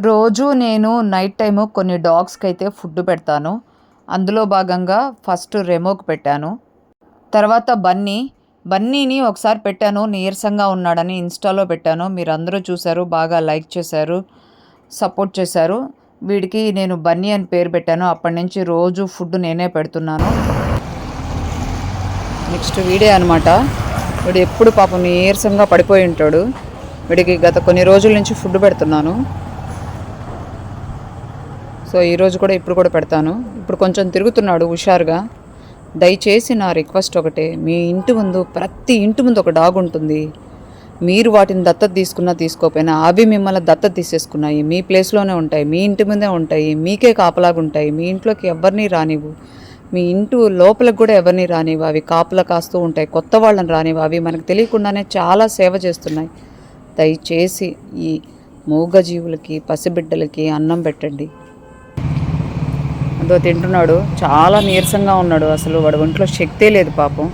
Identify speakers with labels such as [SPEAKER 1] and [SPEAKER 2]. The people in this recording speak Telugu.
[SPEAKER 1] రోజు నేను నైట్ టైము కొన్ని డాగ్స్కి అయితే ఫుడ్ పెడతాను. అందులో భాగంగా ఫస్ట్ రెమోకి పెట్టాను. తర్వాత బన్నీని ఒకసారి పెట్టాను, నీరసంగా ఉన్నాడని ఇన్స్టాలో పెట్టాను. మీరందరూ చూశారు, బాగా లైక్ చేశారు, సపోర్ట్ చేశారు. వీడికి నేను బన్నీ అని పేరు పెట్టాను. అప్పటి నుంచి రోజు ఫుడ్ నేనే పెడుతున్నాను. నెక్స్ట్ వీడే అనమాట. వీడు ఎప్పుడు పాపం నీరసంగా పడిపోయి ఉంటాడు. వీడికి గత కొన్ని రోజుల నుంచి ఫుడ్ పెడుతున్నాను. సో ఈరోజు కూడా ఇప్పుడు కూడా పెడతాను. ఇప్పుడు కొంచెం తిరుగుతున్నాడు హుషారుగా. దయచేసి నా రిక్వెస్ట్ ఒకటే, మీ ఇంటి ముందు ప్రతి ఇంటి ముందు ఒక డాగ్ ఉంటుంది. మీరు వాటిని దత్తత తీసుకున్నా తీసుకోకపోయినా అవి మిమ్మల్ని దత్తత తీసేసుకున్నాయి. మీ ప్లేస్లోనే ఉంటాయి, మీ ఇంటి ముందే ఉంటాయి, మీకే కాపలాగా ఉంటాయి. మీ ఇంట్లోకి ఎవరిని రానివ్వు, మీ ఇంటి లోపలికి కూడా ఎవరిని రానివ్వు. అవి కాపలా కాస్తూ ఉంటాయి, కొత్త వాళ్ళని రానివ్వు. అవి మనకు తెలియకుండానే చాలా సేవ చేస్తున్నాయి. దయచేసి ఈ మూగజీవులకి, పసిబిడ్డలకి అన్నం పెట్టండి. అదో తింటున్నాడు, చాలా నీరసంగా ఉన్నాడు. అసలు వాడి ఒంట్లో శక్తే లేదు పాపం.